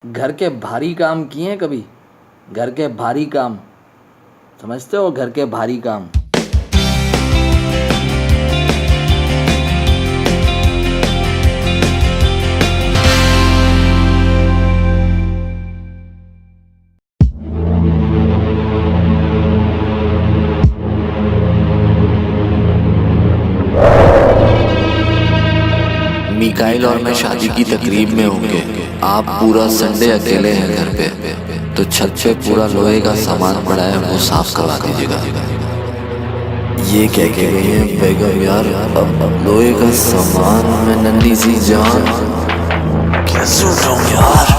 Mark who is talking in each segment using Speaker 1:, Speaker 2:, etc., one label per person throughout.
Speaker 1: घर के भारी काम किए हैं कभी? घर के भारी काम समझते हो? घर के भारी काम।
Speaker 2: मिकाइल और मैं शादी की तकरीब में होंगे। आप पूरा संडे अकेले हैं घर पे, तो छत पे पूरा लोहे का सामान पड़ा है, वो साफ करवा दीजिएगा। ये कह के गई है बेगम यार, अब लोहे का सामान में नन्ही सी जान कैसे उठाऊं यार।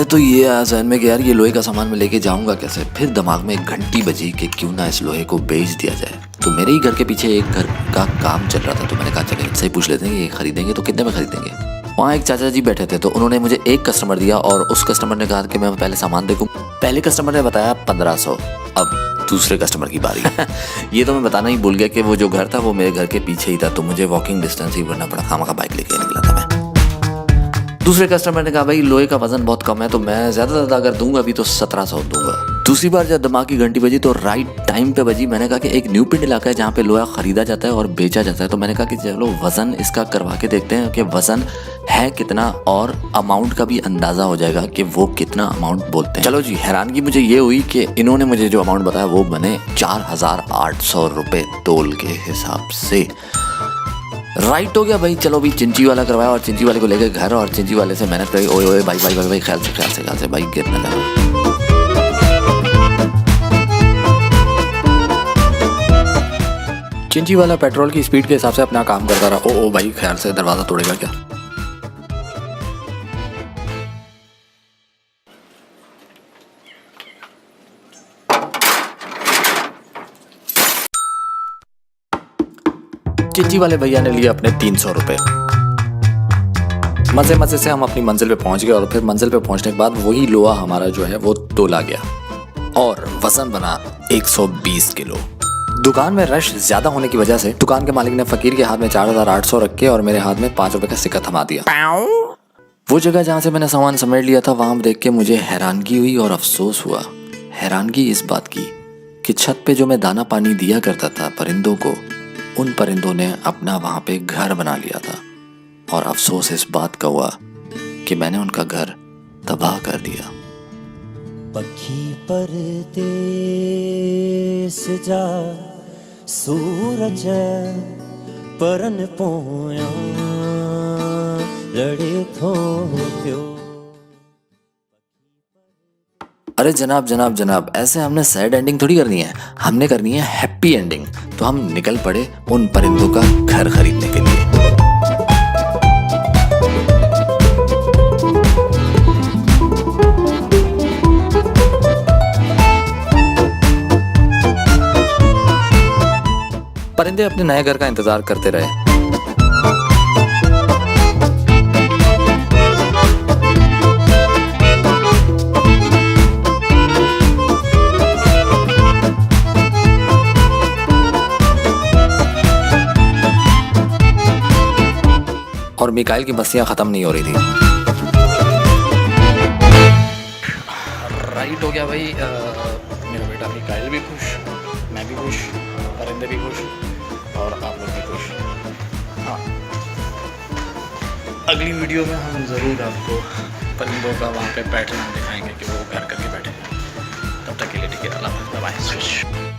Speaker 2: तो ये आया जहन में कि यार ये लोहे का सामान मैं लेके जाऊंगा कैसे। फिर दिमाग में एक घंटी बजी कि क्यों ना इस लोहे को बेच दिया जाए। तो मेरे ही घर के पीछे एक घर का काम चल रहा था, तो मैंने कहा चले इनसे ही पूछ लेते हैं कि ये खरीदेंगे तो कितने में खरीदेंगे। वहाँ एक चाचा जी बैठे थे, तो उन्होंने मुझे एक कस्टमर दिया और उस कस्टमर ने कहा कि मैं पहले सामान देखूँ। पहले कस्टमर ने बताया 1500। अब दूसरे कस्टमर की बारी। ये तो मैं बताना ही भूल गया कि वो जो घर था वो मेरे घर के पीछे ही था, तो मुझे वॉकिंग डिस्टेंस ही करना पड़ा। खामा का बाइक लेके निकला था मैं। दूसरे कस्टमर ने कहा भाई लोहे का वजन बहुत कम है, तो मैं ज्यादा अगर दूंगा भी तो 1700 दूंगा। दूसरी बार जब दिमाग की घंटी बजी तो राइट टाइम पे बजी। मैंने कहा कि एक न्यू पिंड इलाका है जहाँ पे लोहा खरीदा जाता है और बेचा जाता है, तो मैंने कहा कि चलो वजन इसका करवा के देखते हैं कि वजन है कितना, और अमाउंट का भी अंदाजा हो जाएगा कि वो कितना अमाउंट बोलते हैं। चलो जी, हैरानगी मुझे ये हुई कि इन्होंने मुझे जो अमाउंट बताया वो बने 4800 रुपये तोल के हिसाब से। राइट हो गया भाई। चलो भी चिंची वाला करवाया और चिंची वाले को लेकर घर, और चिंची वाले से मेहनत करी। ओए ओए भाई भाई भाई भाई ख्याल से भाई गिरने लगा। चिंची वाला पेट्रोल की स्पीड के हिसाब से अपना काम करता रहा। ओ भाई ख्याल से दरवाजा तोड़ेगा क्या। चिंची वाले भैया ने लिए अपने 300 रुपये। मजे से हम अपनी मंजिल पे पहुंच गए, और फिर मंजिल पे पहुंचने के बाद वही लोहा हमारा जो है वो तोला गया और वजन बना 120 किलो। दुकान में रश ज्यादा होने की वजह से दुकान के मालिक ने फकीर के हाथ में 4800 रख के और मेरे हाथ में 5 रुपए का सिक्का थमा दिया। वो जगह जहाँ से मैंने सामान समेट लिया था वहां देख के मुझे हैरानगी हुई और अफसोस हुआ। हैरानगी इस बात की कि छत पे जो मैं दाना पानी दिया करता था परिंदों को, उन परिंदों ने अपना वहां पे घर बना लिया था। और अफसोस इस बात का हुआ कि मैंने उनका घर तबाह कर दिया।
Speaker 3: पखी परदेस जा सूरज परन पोया लड़े थो प्यो।
Speaker 2: अरे जनाब, ऐसे हमने सैड एंडिंग थोड़ी करनी है, हमने करनी है हैप्पी एंडिंग। तो हम निकल पड़े उन परिंदों का घर खरीदने के लिए। परिंदे अपने नए घर का इंतजार करते रहे। और मिकाइल की मस्तियां खत्म नहीं हो रही थी। राइट हो गया भाई। मेरा बेटा मिकाइल भी खुश, मैं भी खुश, परिंदे भी खुश और आप लोग भी खुश। हाँ, अगली वीडियो में हम ज़रूर आपको परिंदों का वहाँ पे पैटर्न दिखाएंगे कि वो घर करके बैठे हैं। तब तक के लिए टिकट अल्लाह बाय।